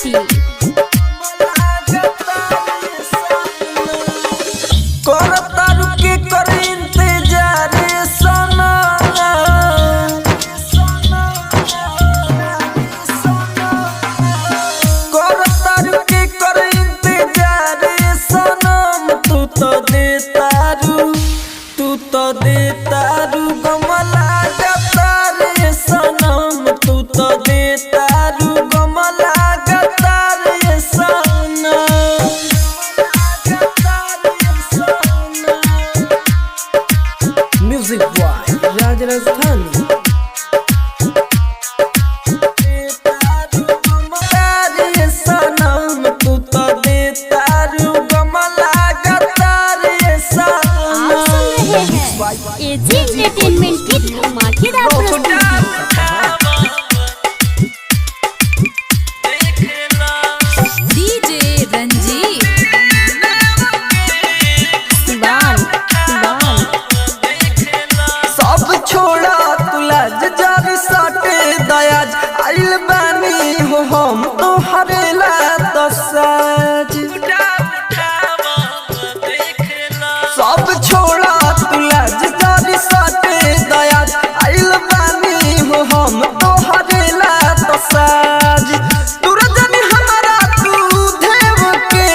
प्रस्तुति। AG entertainment की धमाकेदार प्रस्तुति। डीजे रंजीत सब छोड़ा तुलाज जारी साटे दयाज आइल बानी हो हम तो हरेला दसाज। सब छोड़ा तुलाज जारी साटे दयाज आइल बानी हो हम तो हरेला दसाज। तुरजनी हमारा तू देव के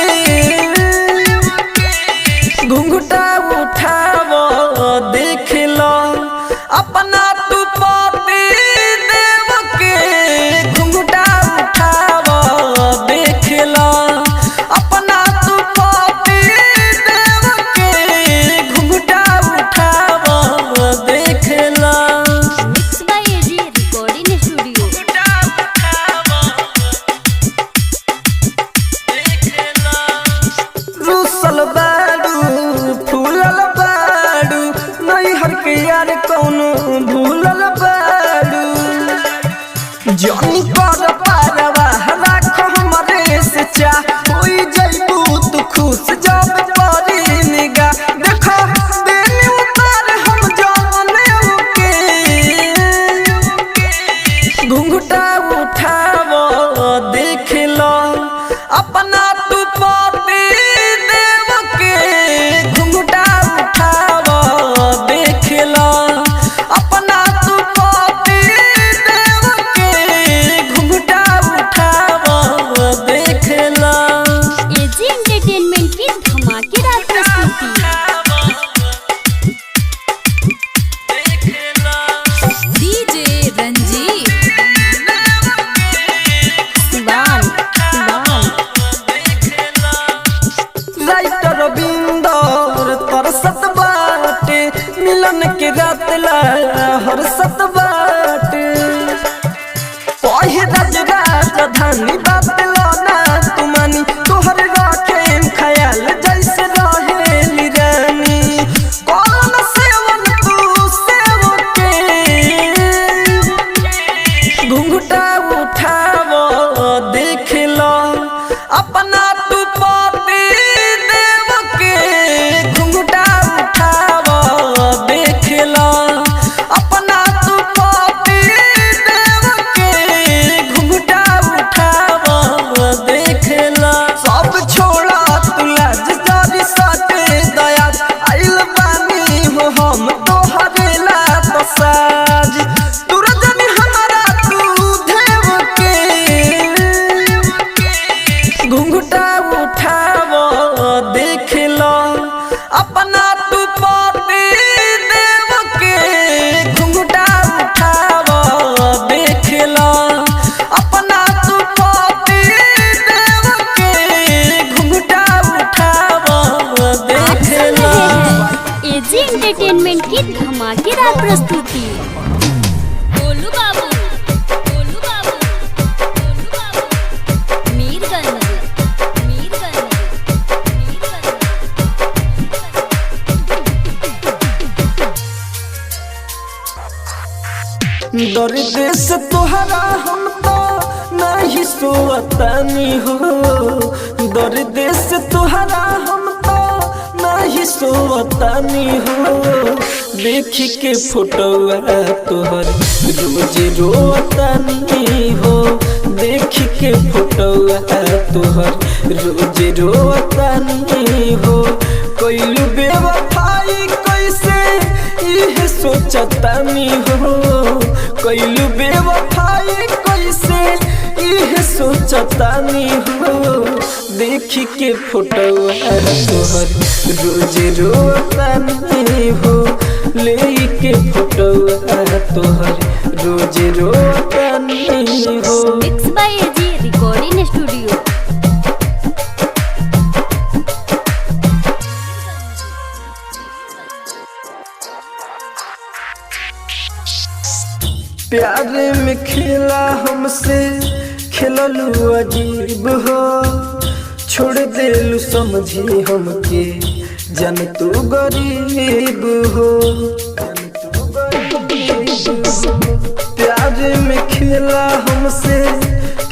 घुंघटा उठाव देख लो अपना तू पापी देव के घुंघटा उठाव देख लो अपना तू पापी देव के घुंघटा उठाव देख लो। Mix by AG recording studio. रूसल बाडू फूलल बाडू नहीं हर के यार कौनो भूलल बाडू जनी पर पारवा राख हमरे से चा होई जइबू तू खुश जब परी निगाह देखो देनी उतार हम जाने के घुंघटा उठाव देख लो अपना तू पापी देव के घुंघटा उठाव देख लो अपना तू पापी देव के घुंघटा उठाव देख लो। एजी एंटरटेनमेंट की धमाकेदार प्रस्तुति। डीजे रंजीत राइटर बिंदर तरसत बाटे मिलन के रात ला हरसत बाटे पहे राजधानी बात लो ना तुमानी तोहर राखे ख्याल जैसे रहेली रानी कौन सेवन तू सेव के घुंघटा उठाव देख लो अपना तू पापी देव के घुंघटा उठाव देख लो अपना तू पापी देव के घुंघटा उठाव देख लो। सब छोड़ा तुलाज जारी साटे दयाज आइल बानी हो हम तो हरेला दसाज। तुरजनी हमारा तू देव के घुंघटा उठाव देख लो अपना तू पापी देव के घुंघटा उठाव देख लो अपना तू पापी देव के घुंघटा उठाव देख लो। एजी एंटरटेनमेंट की धमाकेदार प्रस्तुति। गोलू बाबू, गोलू बाबू, गोलू बाबू। मीरगंज, मीरगंज, दर्द से तोहरा हम तो नहीं सोवतानी हो दर्द से तोहरा हम तो नहीं सोवतानी हो देख के फोटोआ तोहर रोज रोवतानी हो देख के फोटोआ तोहर रोज रोतानी हो। कोइलू बेवफाई कैसे इहे सोचतानी हो। कोइलू बेवफाई कैसे इहे सोचतानी हो। देख के फोटोआ तोहर रोज रोतानी हो। लेके फोटोआ तोहर रोज रोतानी हो। Mix by AG recording studio. प्यार में खेला हमसे खेललू अजीब हो। छोड़ देलू समझी हमके जन तू गरीब हो। प्यार में खेला हमसे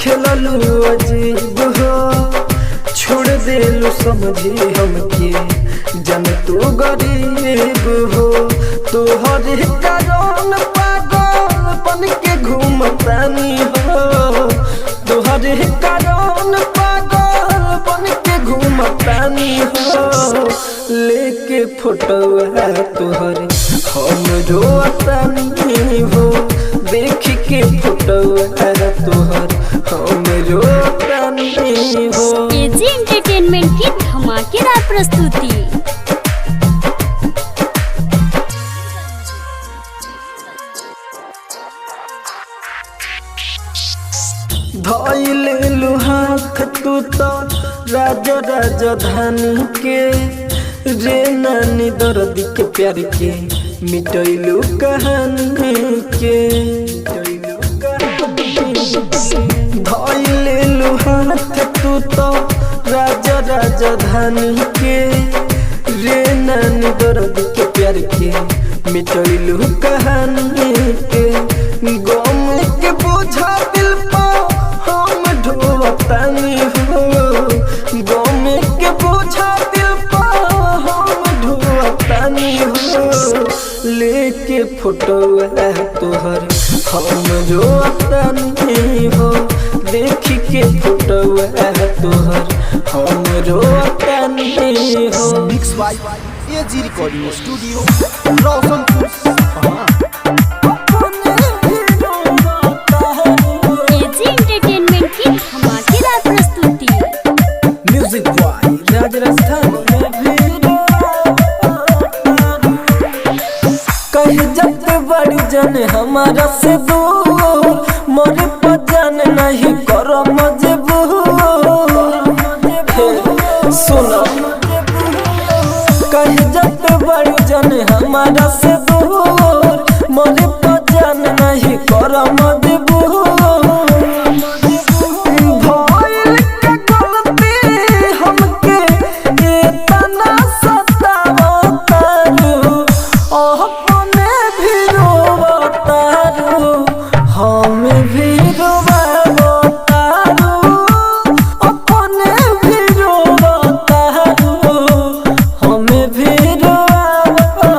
खेललू अजीब हो। छोड़ देलू समझी हमके जन तू गरीब हो। तोहरे कारण पागल बन के घूमतानी हो। तोहरे कारण पागल बन के घूमतानी हो। लेके फोटोआ तोहर हम रोतानी हो। देख के फोटोआ तोहर हम रोतानी हो। एजी एंटरटेनमेंट की धमाकेदार प्रस्तुति। धइले हाथ तू तो राजधानी के रे नानी दर्द के प्यार के मिटैलू कहानी के। धइले हाथ तू तो राजधानी के रे नानी दर्द के प्यार के मिटैलू कहानी के। गम के बोझा दिल पर हम ढोतानी हो। गम के बोझा दिल पर हम ढोतानी हो। लेके फोटोआ तोहर हम रोतानी हो। देख के फोटोआ तोहर हम रोतानी हो। Mix by AG recording studio Roshanpur Sapaha. AG entertainment की धमाकेदार प्रस्तुति। म्यूजिक बॉय राजस्थान कहीं जब बड़ी जन हमारा से दूर मोरे पर जान नहीं करो मजबूर। सुनो कहीं जब बड़ी जन हमारा से दूर मोरे पर जान नहीं करो मजबूर। भइल के गलती हमके इतना सतावतारू। अपने भी रोवतारू हमें भी रोवतारू। अपने भी रोवतारू हमें भी रोवतारू।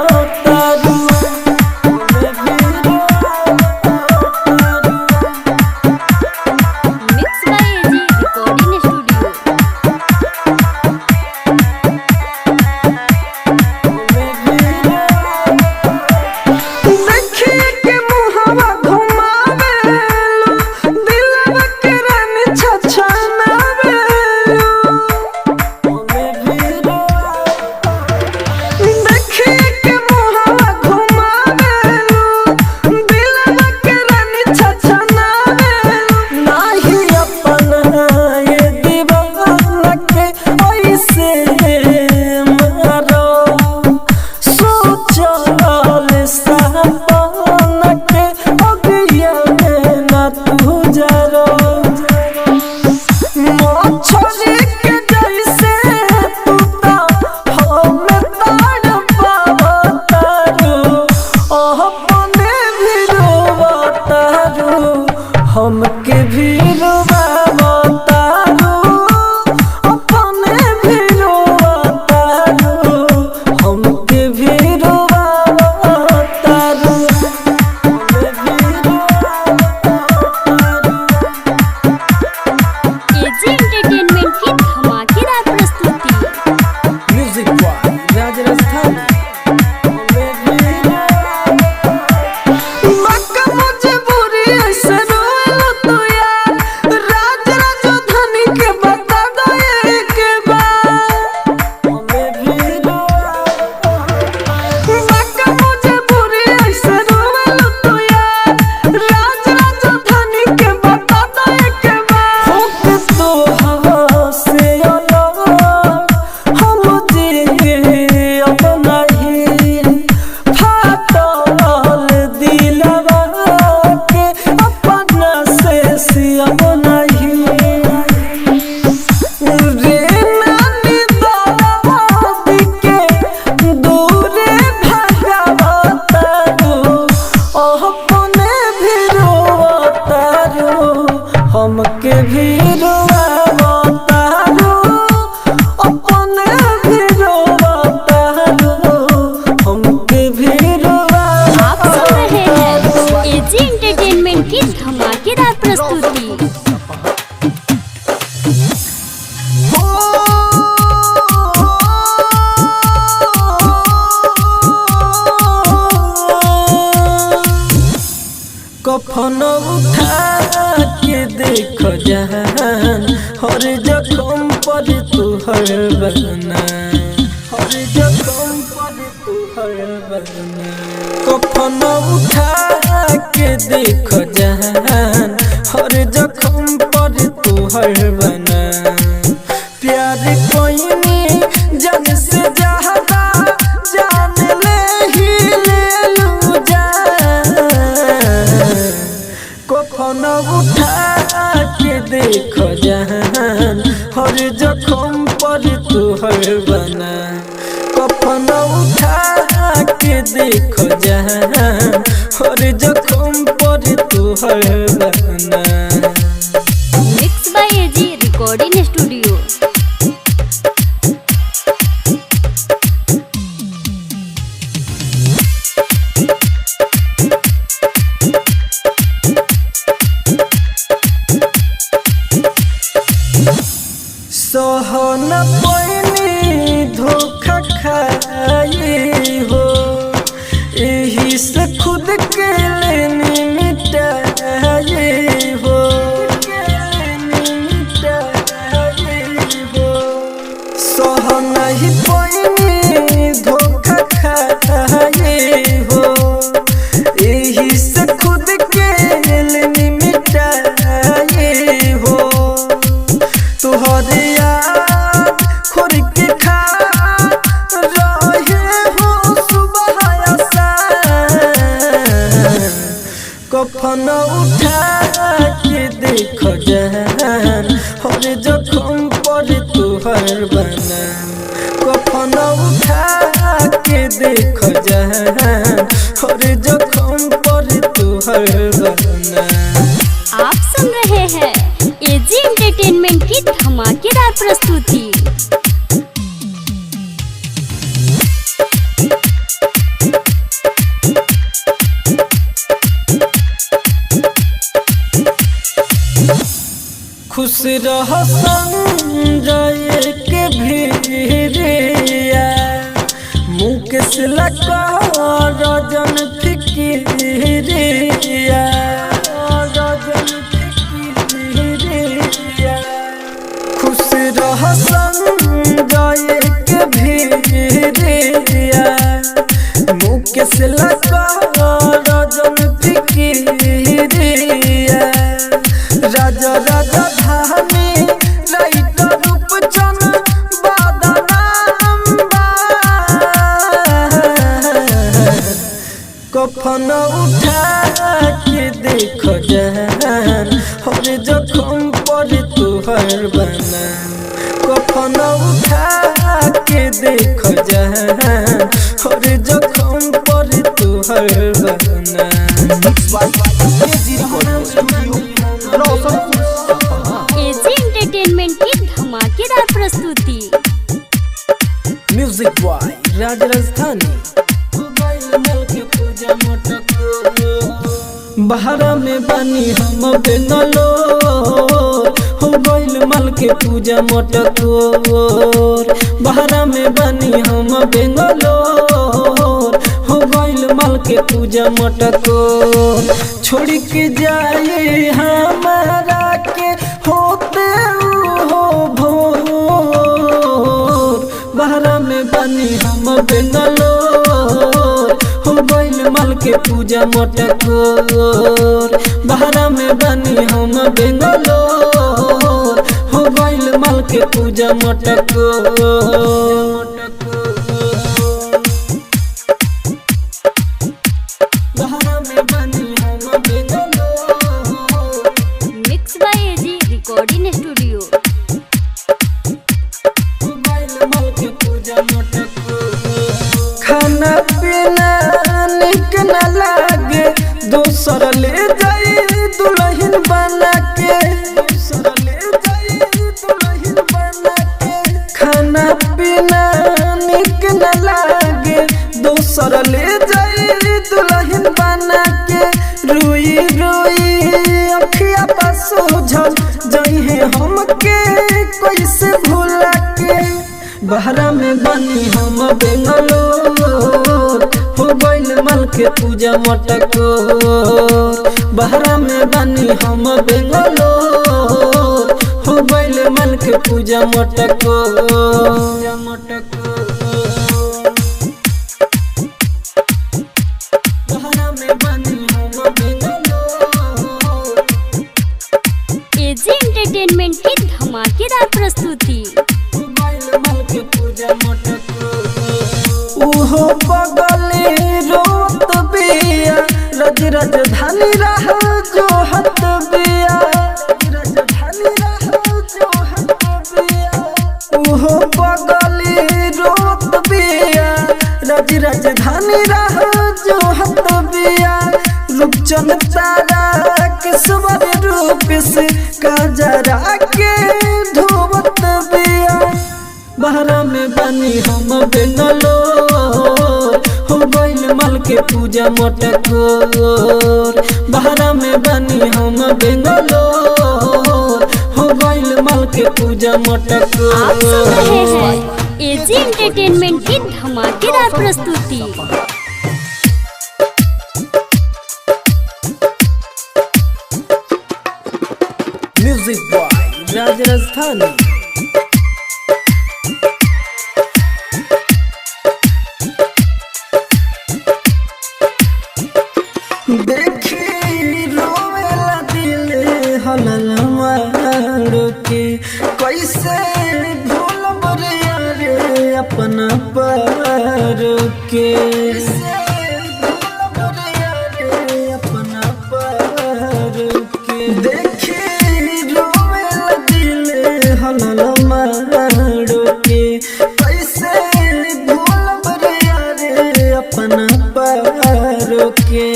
के अब नहीं फाटल दिलवा के अपना से सियब नहीं रे नानी दरद के दूरे भगवतारू अपने भी रोवतारू हमके भी रोवतारू अपने भी रोवतारू हमके भी आप सुन रहे हैं एजी एंटरटेनमेंट की धमाकेदार प्रस्तुति। कफन उठा के देख जहान हर जख्म पर तू हर बना हर जख्म पर तू हर बना कफन उठा के देख जहान हर जख्म पर तू हर बना प्यार कोई नहीं जान से ज्यादा जान ले ही ले लू जान कफन उठा के देख जहान हर जख्म पर तू हर बना कफन उठा के देख जहान हर जख्म पर तू हर बना। Mix by AG recording studio. सहन पैनी धोखा खाई हो यही से खुद के लेनी मिटाई हो सहन ही पैनी धोखा खाई हो यही से खुद के लेनी मिटाई हो तुहरे याद खोर के खा रहे हो सुबह सा कफन उठा के देख जहान हर जख्म पर तू हर बना कफन उठा के देख जहान हर जख्म पर तू हर बना। आप सुन रहे हैं एजी एंटरटेनमेंट की धमाकेदार प्रस्तुति। खुश रह संजय के भिरिया मुकेश लगा रजन फिकिरिया खुश रह संजय के भिरिया मुकेश लगा रजन फिकिरिया राजा राजा धानी राइट रूप चन बादनाम कफन उठा के देख जहान हर जख्म पर तू हर बना कफन उठा के देख जहान हर जख्म पर तू हर बना। एजी एंटरटेनमेंट की धमाकेदार प्रस्तुति। म्यूजिक बॉय राज राजधानी बहरा में बनी हम बेंगलो हो गइल मल के पूजा मटकोर बहरा में बनी हम बेंगलो हो गइल मल के पूजा मटकोर छोड़ के जाए हमारा के होते हो भोर बहरा में बनी हम बेंगलोर हो गइल मल के पूजा मटकोर बहरा में बनी हम बेंगलोर हो गइल मल के पूजा मटकोर। खाना पीना निक न लागे दोसर ले जाई दुल्हन बना के दोसर ले जाई दुल्हन बना के खाना पीना निक न लागे दोसर ले जाई दुल्हन बना के रोई रोई अखिया पासो झल जइहे हमके कैसे भुला के बहरा में बनी हम बेंगलोर हो गइल मल के पूजा मटकोर बहरा में बनी हम बेंगलोर हो गइल मल के पूजा मटकोर बहरा में बनी हम बेंगलोर एजी एंटरटेनमेंट की धमाकेदार प्रस्तुति। उहो बगले रोत बिया रज राजधानी रह जो हत बिया राजधानी रह जो हत बिया उहो बगले रोत बिया रज राजधानी रह जो हत बिया रूपचंद तारा के सवर रूप से काजरा के धोवत बिया बहरा में बनी हम बेंगलोर हो गइल मल के पूजा मटकोर बहरा में बनी हम बेंगलोर हो गइल मल के पूजा मटकोर। आप सुन रहे हैं एजी एंटरटेनमेंट की धमाकेदार प्रस्तुति। म्यूजिक बॉय राज राजस्थानी देखी रोवेला दिल हलल मारो के कैसे भूलब रे अपना पार के अपना पार के देखी रोवेला दिल हलल मारो के कैसे भूलब रे अपना पार के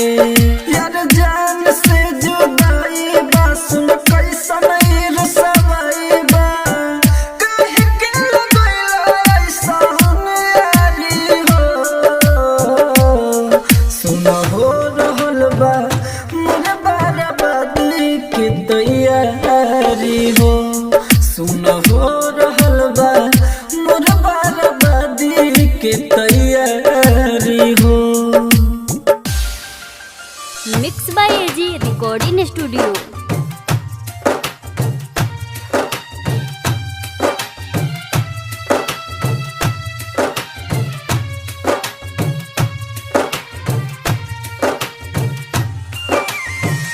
यार जान से जुदाई बा सुन कैसा नहीं रसवाई बा कहे के लगैला ऐसा यारी हो सुन हो रहल बा मोर बर्बादी के तैयारी हो सुन हो रहल बा मोर बर्बादी के तैयारी हो। Mix by AG recording studio.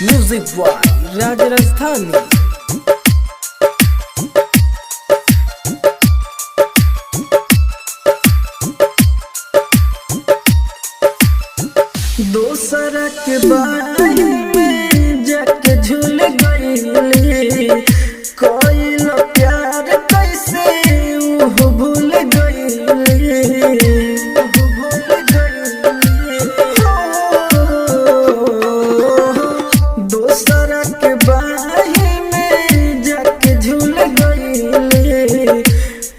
Music boy Raj Rajasthani दोसरा के बारे में जाके झूल गईली कोई प्यार कैसे वो भूल गईली दोसरा के बारे में जाके झूल गईली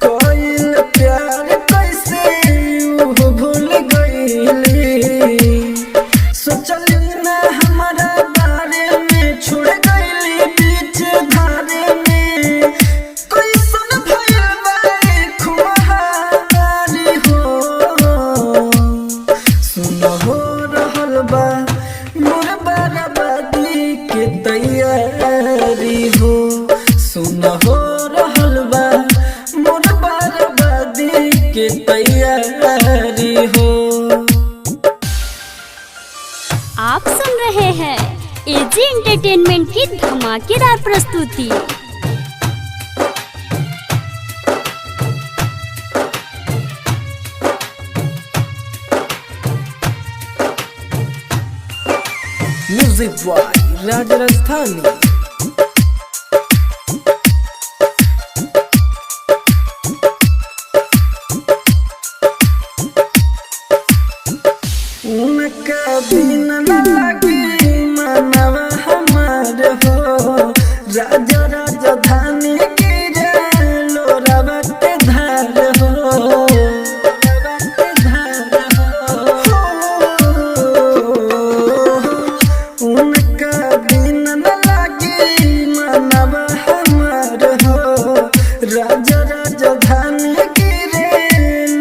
कोई प्यार कैसे वो भूल गईली सोचल ना हमारा बारे में छोड़ गईली बीच धारे में कोई सन भइल बारे खुमारी हो सुन हो रहल बा मोर बर्बादी के तैयारी हो सुन हो रहल बा मोर बर्बादी के तैयारी हो। आप सुन रहे हैं एजी एंटरटेनमेंट की धमाकेदार प्रस्तुति। म्यूजिक बॉय राज राजस्थानी उनका बिन न लगी मनवा हमार हो राजा राजधानी की रे लोरावा के धार हो उनका बिन न लगी मनवा हमार हो राजा राजधानी की रे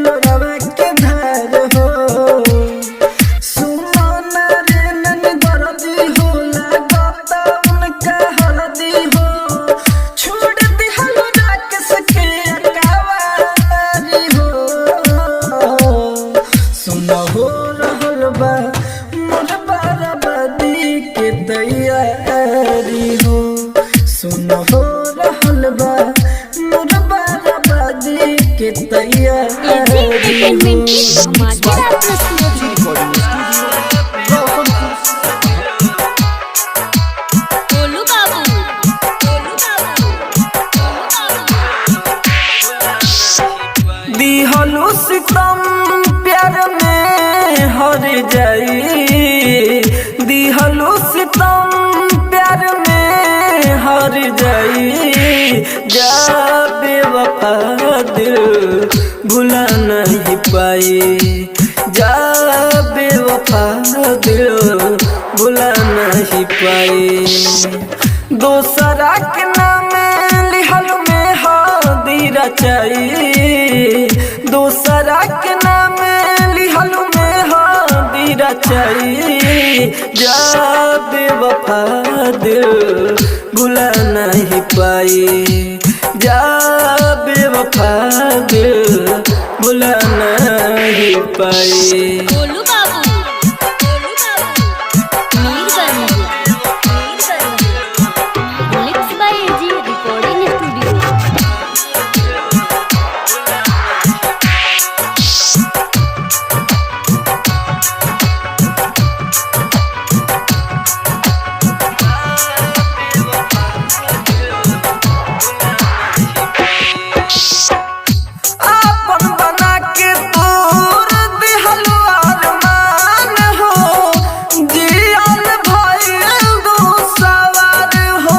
लोरावा के धार हो सुन हो रहल बा मोर बर्बादी के तैयारी एंटरटेनमेंट की धमाकेदार प्रस्तुति गोलू बाबू दिहलु सितम प्यार में हर जाई दिहलु सितम प्यार में हर जाई जा बेवफा दिल भुला नहीं पाई जा बेवफा दिल भुला नहीं पाई दूसरा के नाम लिहल में हादिरा चाहिए दूसरा के नाम लिहल में हादिरा चाहिए जा बेवफा दिल भुला नहीं पाई जा बेवफा दिल भुला नहीं पाई गोलू बाबू मीरगंज लिप्स बाय एजी रिकॉर्डिंग स्टूडियो अपन बना के तोर दिहलु अरमान हो जियल भइल दो सवार हो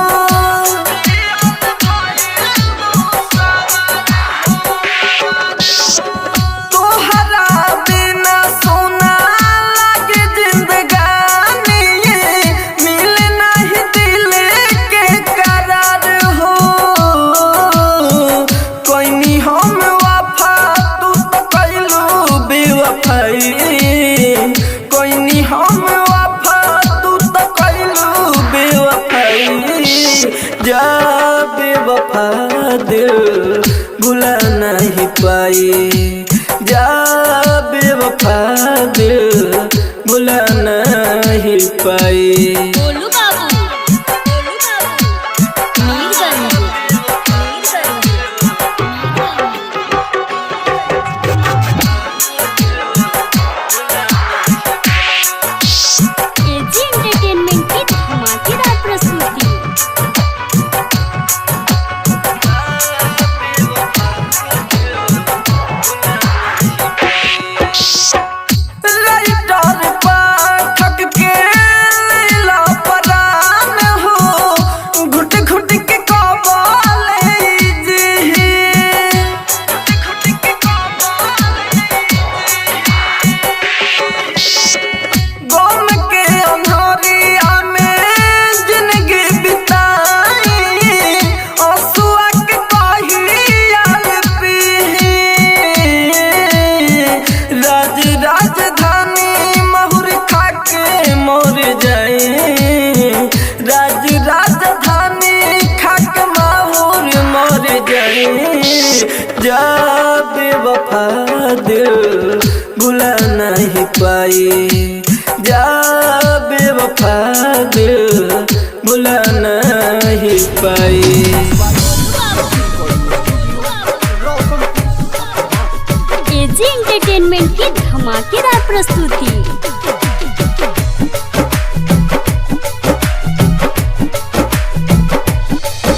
तोहरा बिना सोना लागे जिंदगानी मिल नहीं दिल के करार हो कोई नहीं हम वफा तू तो कैलू बेवफाई कोई नहीं हम वफा तू तो कैलू बेवफाई जा बेवफा दिल भुला नहीं पाई जा बेवफा दिल भुला नहीं पाई गोलू बाबू मीरगंज एजी एंटरटेनमेंट की धमाकेदार प्रस्तुति राइटर पाठक के लीला परान हो घुट घुट के कबाले जी गम के अन्हरिया में जिंदगी बिताई आंसुआ के कहियाल पी राज राजधानी महुर खा के मर जाए राज राजधानी खा के महुर मर जाए जा बेवफा दिल भुला नहीं पाई जा बेवफा दिल भुला नहीं पाई एजी एंटरटेनमेंट की धमाकेदार प्रस्तुति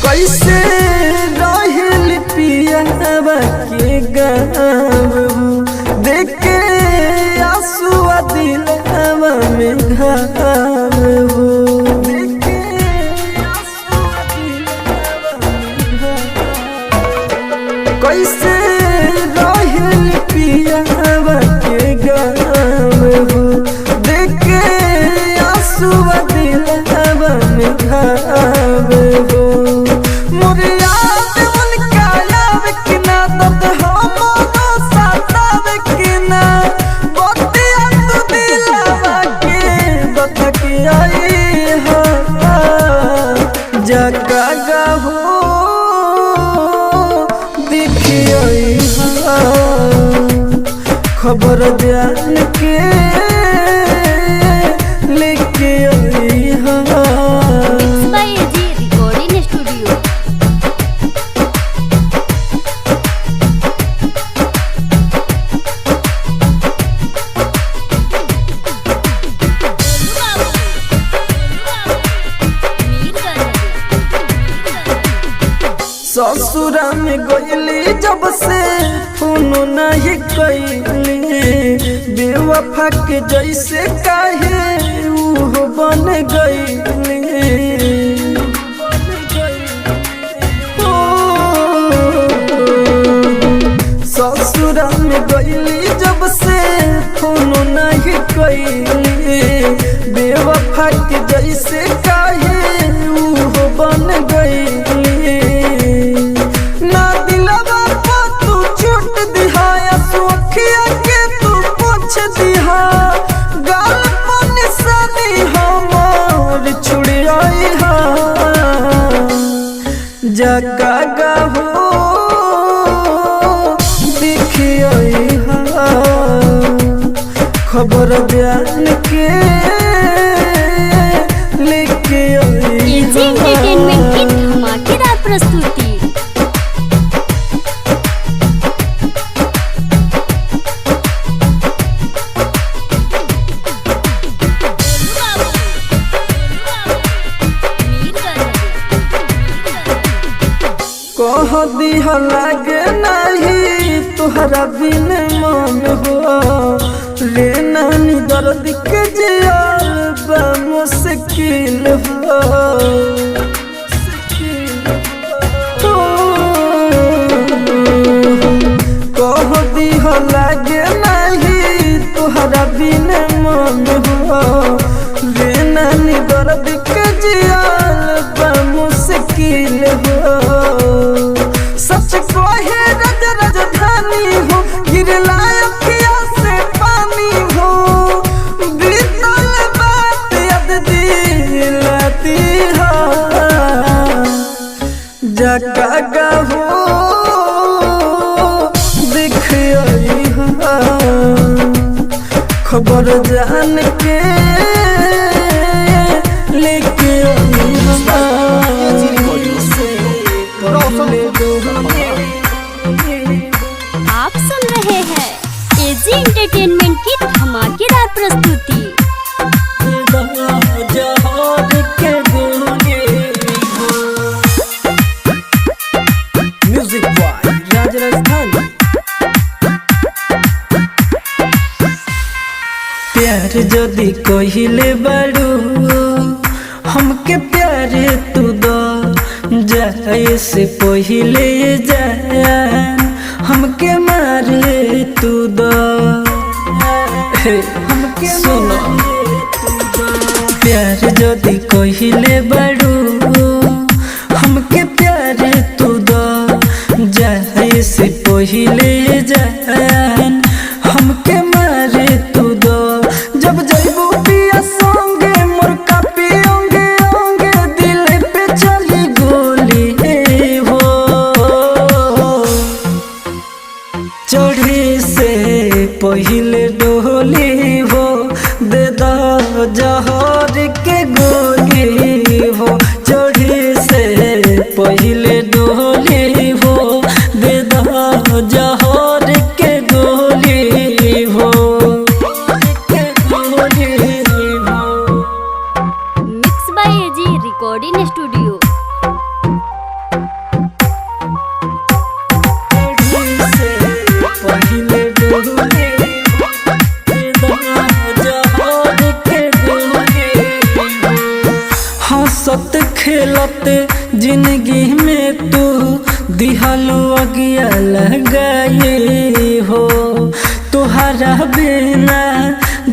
कैसे रहल पियावा के गाँव देख के आंसुआ दिल में घाव हो कैसे रहल पियावा के गाँव हो देखे आंसुआ दिलवा में घाव हो मोरे याद उनका आवे कि ना दर्द हमरो सतावे कि ना बतिया तू दिलवा के बता के आई हो जगा हो खबर जान के लेके आई बाय एजी रिकॉर्डिंग स्टूडियो। ससुरा में गईली जब से फोन नहीं कैली बेवफा के जैसे काहे वो बन गईली ससुरा में गईली जब से फोन नहीं कैली बेवफा के जैसे काहे वो बन गईली जगा हो देखिए खबर जान के लेके आई एजी एंटरटेनमेंट की धमाकेदार प्रस्तुति। कह दिह लागे नहीं तुहरा बिन मन हो रे नानी दर्द के जियाल बा मुश्किल हो कह दिह लागे नहीं तुहरा बिन मन हो रे नानी दर्द के जियाल बा मुश्किल हो सच कहे रज राजधानी हो गिरला अखिया से पानी हो बीतल बात याद दिलाती हो जगा हो देखिए खबर जान के लेके आप सुन रहे हैं एजी एंटरटेनमेंट की धमाकेदार प्रस्तुति। Music boy Rajasthan. प्यार जदि कहिले बाड़ू हमके प्यार तू दो जाए से पहिले जान हमके मारे तू दो हमके सुनो प्यार जदि कहिले बाड़ू हमके प्यार तू दो जाए से पहिले जान हमके मारे तू दो जब जइबू पिया संगे मोर कापी अंगे अंगे दिल पे चली गोली हो चढ़ी से पहिले डोली हो दे दो जहर के गोली हो चढ़ी से पहिले डोली हो दे दो जहर के गोली हो mix by AG recording studio. पहिले डोली खेलते जिंदगी में तू दिहलू अगिया लगाए हो। तुहरा बिना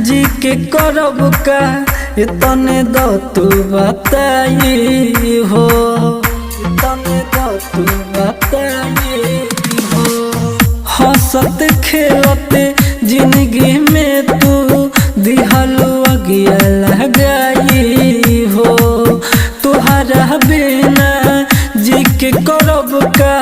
जी के करब का इतने दो तू बताई हो, इतने दो तू बताई हो। हंसत खेलते जिंदगी में तू दिहलू अगिया लगाई हो। तुहरा बिना जी के करब का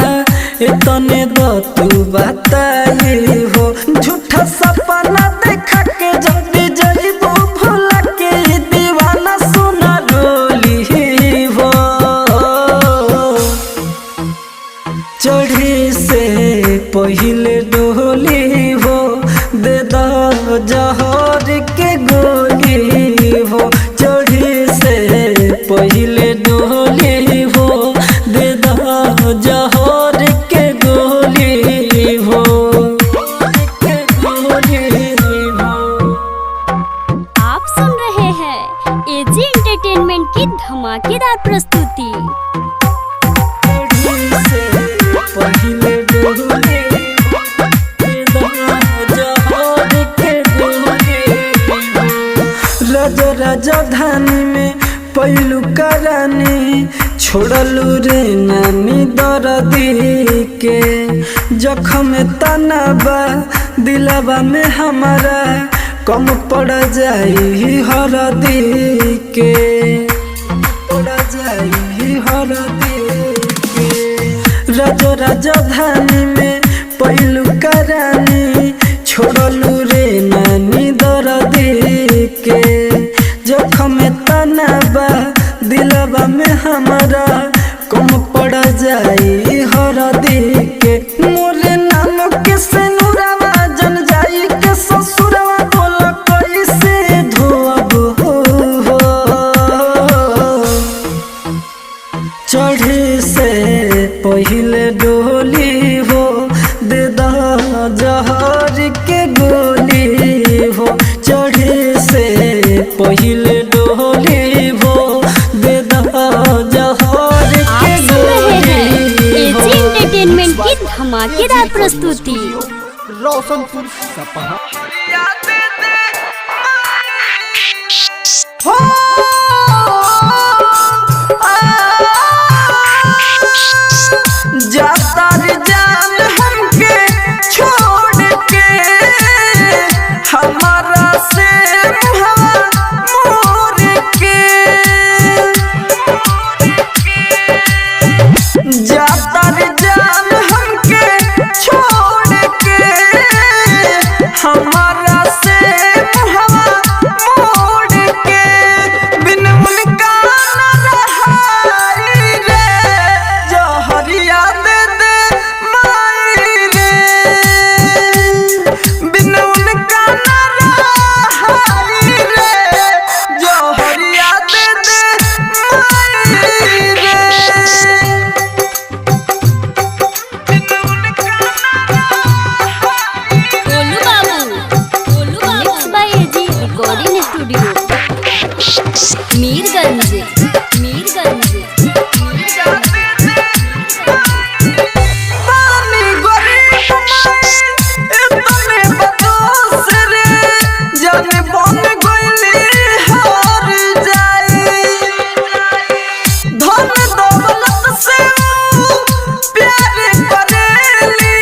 इतने दो तू बताई हो। झूठा सपना देखा के जब जइबो भुला के दीवाना सुना रोली हो। चढ़ी से पहिले डोली हो दे दो जहर के गोली हो। चढ़ी से पहिले डोली हो दे दो जहर के गोली हो, के गोली हो। आप सुन रहे हैं एजी एंटरटेनमेंट की धमाकेदार प्रस्तुति। राजधानी में पहलू करानी छोड़लू रे नानी दर्दी के। जख्म तनाबा दिलाबा में हमारा कम पड़ जाई हरदी के, पड़ जाई हरदी के। राजधानी में पहलू करानी छोड़लू रे नानी दर्दी के। जख्म तनाबा दिलबा में हमारा कम पड़ जाई हरदी के। मोरे नाम के सिनुरवा जन जाई के ससुरवा बोल कैसे धोब हो। चढ़ी से पहिले डोली हो दे दो जहर के गोली हो। चढ़ी से पहिले डोली हो दे दो जहर के गोली हो। एजी एंटरटेनमेंट की धमाकेदार प्रस्तुति। रोशनपुर सपहा। जाता रे जान हमके छोड़ के हमारा से मोर के। जाता रे जान हमके छोड़ के हमारा से मोड़ के। बिन उनका न रहाई रे जहरिया दे दे माई रे। बिन उनका न रहाई रे जहरिया दे दे माई रे। Golu Babu mix by AG recording studio Mirganj. पानी गरीब माई इतने बदोस रे जाने बन गइली हार जाई। धन दौलत से प्यार करेली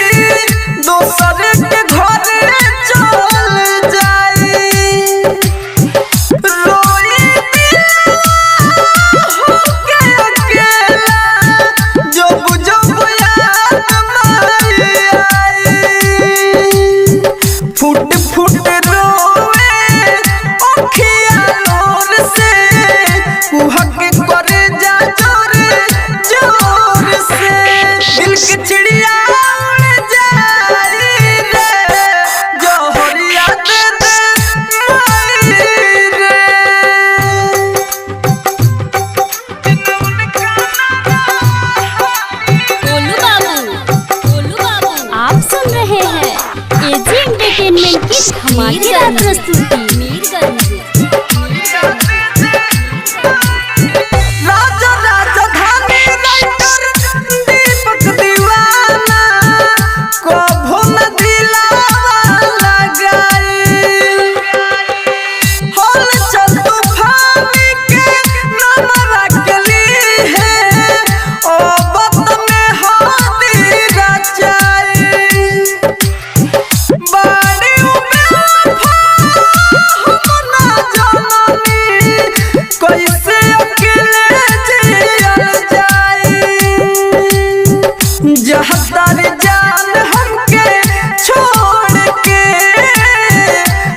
दोसर के घरे चल जाई। रोई होके अकेला जब जब याद माई आई। फुट फुट रोवे अखिया लोर से कुहक करे जा जोर जोर से। दिल के चिड़िया उड़ जाई रे जहरिया दे दे माई रे। गोलू बाबू आप सुन रहे हैं एजी एंटरटेनमेंट की धमाकेदार प्रस्तुति। राजा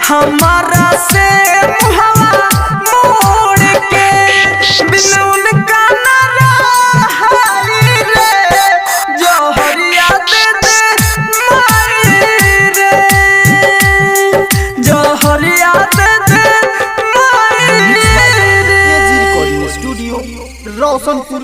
हमारा से मुहवा मोड़ के बिन उनका ना रहाई रे जोहरिया दे दे माई रे जोहरिया दे दे माई रे एजी रिकॉर्डिंग स्टूडियो रोशनपुर